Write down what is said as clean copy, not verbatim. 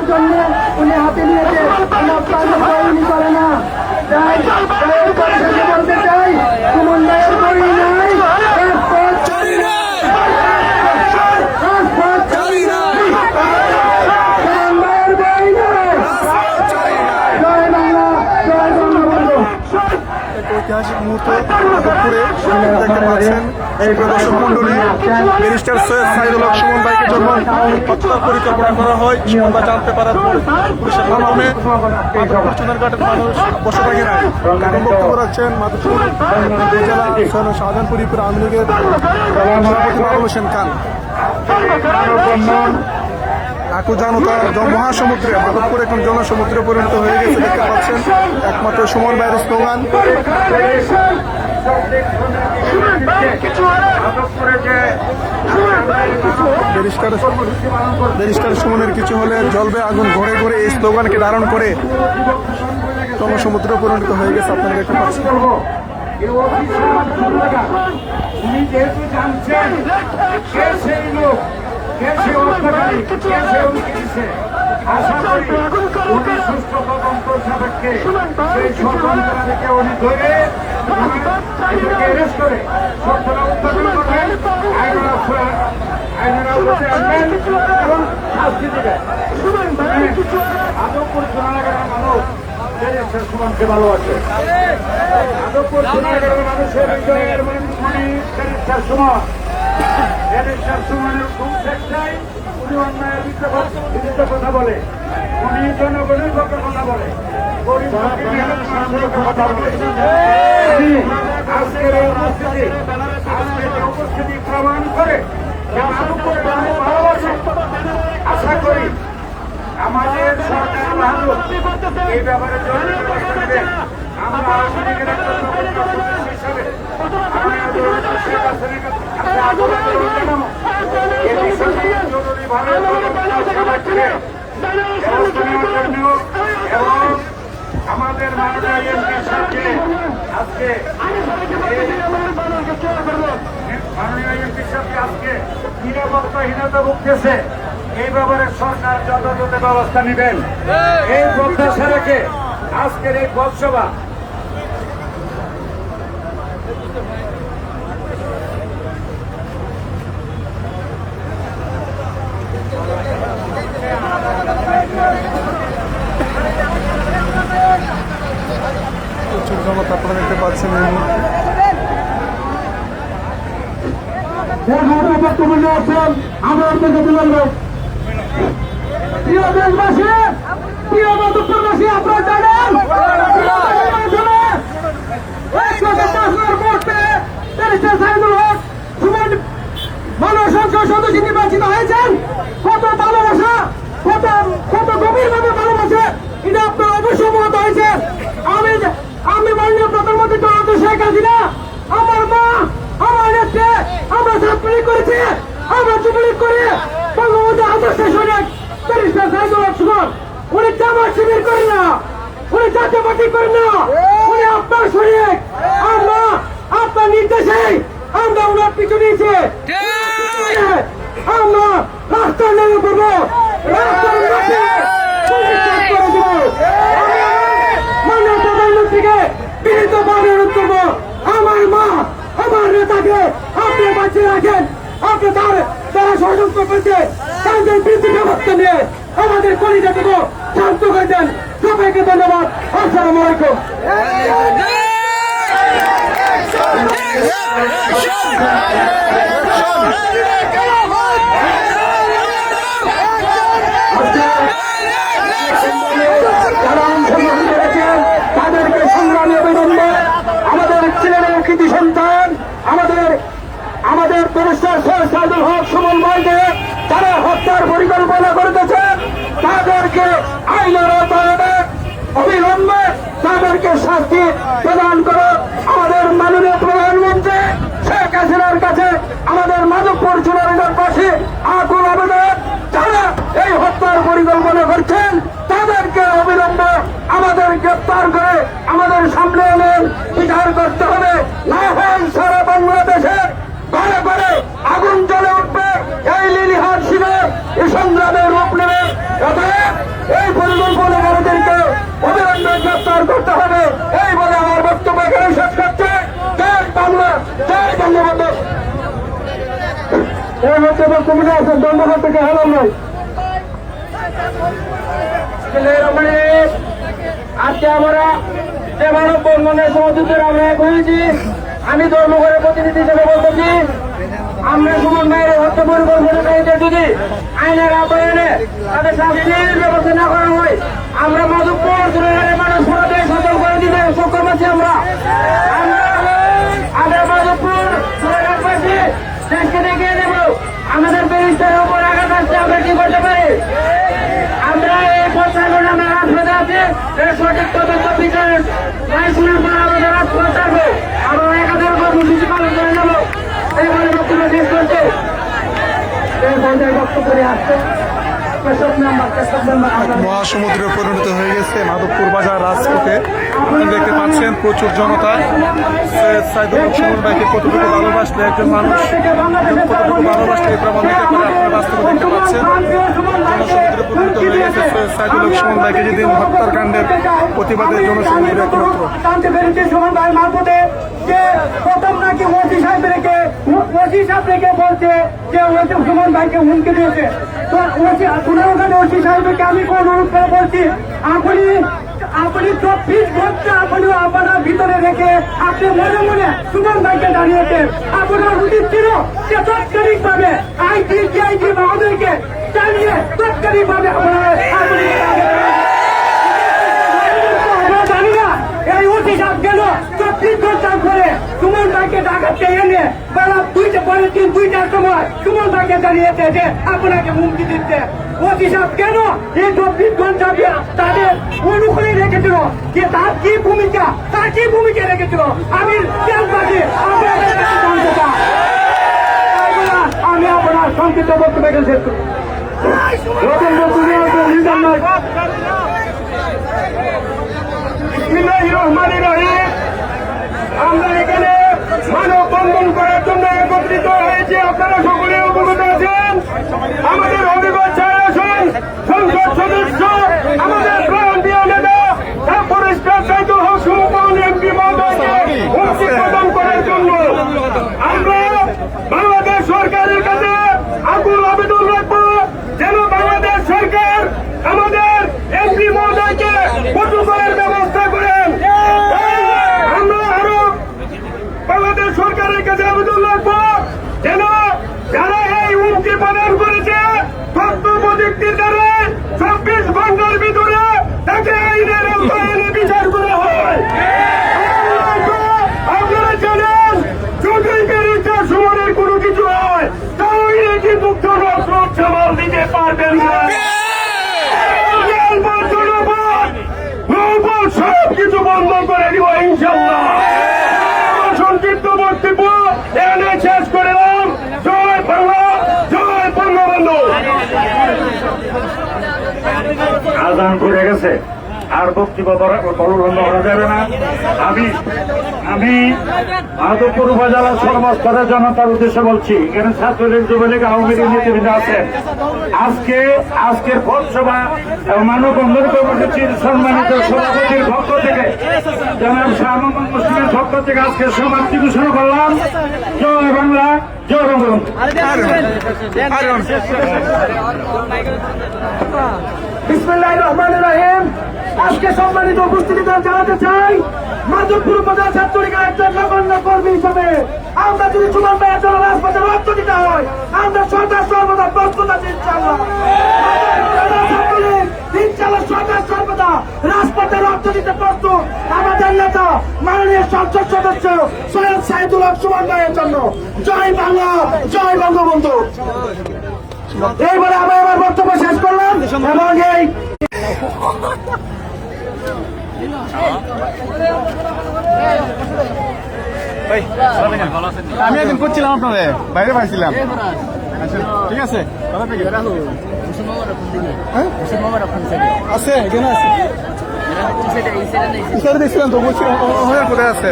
করার জন্য উনি হাতে নিয়েছে, উনি করে না। বলতে চাই সুমন ভাইয়ের বই নাই, ঐতিহাসিক মুহূর্ত দুপুরে দেখতে পাচ্ছেন দর্শক মন্ডলী ব্যারিস্টার সৈয়দ সাইদুল হক সুমন ভাইকে যখন হত্যার পরিকল্পনা করা হয়, সুমন ভাই জানতে পারার পর পুলিশের মাধ্যমে মাধবপুর চুনারঘাটের মানুষ বসে থাকে নাই। কারণ বক্তব্য রাখছেন মাধবপুর উপজেলা শাহজাহানপুর আওয়ামী লীগের সভাপতি বাবুল হোসেন খান। আকু জনতা মহাসমুদ্রে মাধবপুর এখন জনসমুদ্রে পরিণত হয়ে গেছে দেখতে পাচ্ছেন। একমাত্র সুমন ভাইয়ের স্লোগান ব্যারিস্টার সুমনের কিছু হলে জ্বলবে আগুন ঘরে ঘরে, এই স্লোগানকে ধারণ করে জনসমুদ্রে পরিণত হয়ে গেছে আপনারা দেখতে পাচ্ছেন। আশা করি উনি সুস্থ তদন্ত সাপেক্ষে সেই ষড়যন্ত্র থেকে উনি ধরে অ্যারেস্ট করে সত্যতা উদ্ঘাটন করবেন, আইনেরা উপরে আনবেন এবং শাস্তি দেবেন। আদবপুর সোনারগাঁয়ের মানুষ ব্যারিস্টার সুমনকে ভালোবাসে। আদবপুর সোনারগাঁয়ের মানুষের হৃদয়ের মনি ব্যারিস্টার সুমন। ব্যারিস্টার সুমনের খুব চেষ্টায় উনি অন্যায়ের বিরুদ্ধে কথা বলে, উনি জনগণের পক্ষে কথা বলে, গরিব কথা বলে। আজকের এই উপস্থিতি প্রমাণ করে ভালোবাসে। আশা করি আমাদের সরকার এই ব্যাপারে আমরা আওয়ামী লীগের একটা হিসাবে এবং আমাদের মাননীয় এমপির সাথে আজকে নিরাপত্তাহীনতা ভুগতেছে, এই ব্যাপারে সরকার যথাযথ ব্যবস্থা নেবেন এই প্রত্যাশা রেখে আজকের এই পথসভা প্রচুর জনতা আপনারা দেখতে পাচ্ছেন। আমার থেকে তুলে প্রিয় দেশবাসী, প্রিয় মাধবপুরবাসী, আপনারা জানেন মানব সংসদ সদস্য নির্বাচিত হয়েছেন। কত ভালোবাসা, কত গভীরভাবে ভালোবাসে, এটা আপনারা অবশ্যই অবগত হয়েছেন। আমি মাননীয় প্রধানমন্ত্রী জনতা শেখ হাসিনা, আমার মা, আমার নেত্রী, আমরা ছাত্রলীগ করেছি, আমরা যুবলীগ করে বঙ্গবন্ধু আদর্শ সৈনিক ব্যারিস্টার সাইদুল হক সুমন। উনি জামাত শিবির করেন না, উনি জাতীয় পার্টি করেন না, উনি আপনার সৈনিক। আমরা আপনার নির্দেশে আমরা ওনার পিছু নিয়েছি, আমরা রাস্তায় নেমে পড়বো, রাস্তার মাঠে মাননীয় প্রধানমন্ত্রীকে বিনীতভাবে অনুরোধ করবো, আমার মা, আমার নেতাকে আপনি বাঁচিয়ে রাখেন। আপনি তারা ষড়যন্ত্র করছে, তাদের বিরুদ্ধে ব্যবস্থা নিয়ে আমাদের কলিজাটুকু শান্ত করে দেন। সবাইকে ধন্যবাদ। আসসালামু আলাইকুম। তাদেরকে সংগ্রামী অভিনন্দন। আমাদের ছেলেরা কৃতি সন্তান, আমাদের ব্যারিস্টার সৈয়দ সাইদুল হক সুমন ভাইকে যারা হত্যার পরিকল্পনা করতেছে, তাদেরকে আইনের আওতায় অবিলম্বে তাদেরকে শাস্তি প্রদান করো। আমাদের মাননীয় প্রধানমন্ত্রী শেখ হাসিনার কাছে আমাদের মাধবপুর চুনারঘাটবাসী আকুল আবেদন, যারা এই হত্যার পরিকল্পনা করছেন তাদেরকে অবিলম্বে আমাদের গ্রেপ্তার করে আমাদের সামনে এনে বিচার করতে হবে। না হয় সারা বাংলাদেশের ঘরে ঘরে আগুন জ্বলে উঠবে, এই লিলিহার শিবির এই সংগ্রামের রূপ নেবে। এই বলে আমার বক্তব্য এখানে শেষ করছে। জয় বাংলা, জয় বঙ্গবন্ধু। এই হচ্ছে বক্তব্য আছেন ধন্যবাদ থেকে হেলাম নাই। আজকে আমরা যে মানব বন্ধনের সহযোগিতা আমরা এক হয়েছি। আমি ধর্মঘরের প্রতিনিধি হিসেবে বলতেছি, আমরা সুমন ভাইয়ের হত্যা পরিকল্পনাকারীদের যদি আইনের আওতায় এনে তাদের শাস্তির ব্যবস্থা না করা হয়, আমরা মাধবপুর জুড়ে মানুষ পুরোতে সচল করে দিতে সক্ষম আছি। আমরা মাধবপুর জুড়ে দেশকে দেখিয়ে দেব আমাদের ব্যারিস্টারের উপর আঘাত আসছে আমরা কি করতে পারি। আমরা এই প্রচারণ আমরা রাজপথে আছি, সঠিক তদন্ত বিচার শোনার পর আমাদের রাজপথ থাকবে। আমরা একাধারে কর্মসূচি পালন করে নেব। এইভাবে বক্তব্য শেষ করছে এই পর্যায়ে বক্তব্য নিয়ে আসছে মহাসমুদ্রে পরিণত হয়ে গেছে মাধবপুর বাজার রাজপথে। আপনি দেখতে পাচ্ছেন প্রচুর জনতা। সৈয়দ সাইদুল হক সুমন ভাইকে কতটুকু ভালোবাসলে একজন মানুষ কতটুকু ভালোবাসলে এই প্রমাণ দিতে পারে আপনারা বাস্তবে দেখতে পাচ্ছেন। জনসমুদ্রে পরিণত হয়ে গেছে সৈয়দ সাইদুল হক সুমন ভাইকে যেদিন হত্যাকাণ্ডের প্রতিবাদে জনসমুদ্রে একমাত্র যে প্রথম নাকি ওসি সাহেব রেখে বলছে যে সুমন ভাইকে হুমকি দিয়েছে। তো ওখানে ওসি সাহেবকে আমি অনুরোধ করে বলছি, আপনি 24 ঘন্টা আপনি আপনার ভিতরে রেখে আপনি মনে মনে সুমন ভাইকে দাঁড়িয়েছেন। আপনার উচিত ছিল যে তাৎক্ষণিক ভাবে আইটি আমাদেরকে জানিয়ে তাৎক্ষণিক ভাবে জানি না এই ওসি সাহেব গেল 24 ঘন্টা করে সুমন ভাইকে ডাকাতে এনে বেলা 2টার সময় সুমন ভাইকে জানিয়েছে যে আপনাকে হুমকি দিচ্ছে। ওসি সাহেব কেন এই 24 ঘন্টা তাদের অনুকূলে রেখেছিল, যে তার কি ভূমিকা রেখেছিল আমি আমি আপনার সংক্ষিপ্ত বক্তব্য শেষ করি। আমরা এখানে মানববন্ধন করার জন্য একত্রিত হয়েছি। আপনারা সকলে অবগত আছেন। আমাদের অভিজ্ঞ সংসদ সদস্য আমাদের প্রান্তীয় নেতা পরিষ্কার সাইদুল হক সুমন এমপি মহোদয়কে মুক্তি প্রদান করার জন্য আমরা বাংলাদেশ সরকারের কাছে আকুল আবেদন রাখবো যেন বাংলাদেশ সরকার আমাদের এমপি মহোদয়কে কঠোর করার ব্যবস্থা করেন। আমরা আরো বাংলাদেশ সরকারের কাছে আবেদন রাখবো যেন যারা এই হুমকি প্রদান করেছে তথ্য প্রযুক্তির দ্বারা 24 ঘন্টার ভিতরে তাকে আইনের আওতায় এনে বিচার করা হয়। আপনারা জানেন যদি ব্যারিস্টার সুমনের কোনো কিছু হয় তাহলে কিন্তু সামাল দিতে পারবেন না। সব কিছু বন্ধ করে দিব ইনশাল্লাহ। সংক্ষিপ্ত বক্তব্য এনে শেষ করলাম। জয় বাংলা, জয় বঙ্গবন্ধু। আজান পড়ে গেছে, আর বক্তব্য বন্ধ করা যাবে না। আমি মাধবপুর উপজেলার সর্বস্তরের জনতার উদ্দেশ্যে বলছি, এখানে ছাত্রলীগ, যুবলীগ, আওয়ামী লীগ নেতৃবৃন্দ আছেন। আজকের পথসভা মানববন্ধন কর্মসূচির সম্মানিত সভাপতির পক্ষ থেকে জনাব শাহ মোহাম্মদ মুসলিমের পক্ষ থেকে আজকে সমাপ্তি ঘোষণা করলাম। জয় বাংলা, জয় বঙ্গবন্ধু। বিসমিল্লাহির রহমানির রহিম। আজকে সম্মানিত উপস্থিতি জানাতে চাই, মাধবপুর উপজেলা ছাত্রলীগের একজন নগণ্য কর্মী হিসাবে আমরা যদি সুমন ভাইয়ের জন্য রাজপথে রক্ত দিতে হয়, আমরা সরকার সর্বদা প্রস্তুত আছি ইনশাআল্লাহ। সরকার সর্বদা রাজপথে রক্ত দিতে প্রস্তুত। আমাদের নেতা মাননীয় সংসদ সদস্য সৈয়দ সাইদুল হক সুমন ভাইয়ের জন্য। জয় বাংলা, জয় বঙ্গবন্ধু। এইবারে আমি আমার বক্তব্য শেষ করলাম এবং এই আমি একদিন করছিলাম আপনাদের বাইরে পাইছিলাম। আচ্ছা ঠিক আছে, আছে এখানে আছে দেখছিলাম তো, বলছিলাম কোথায় আছে।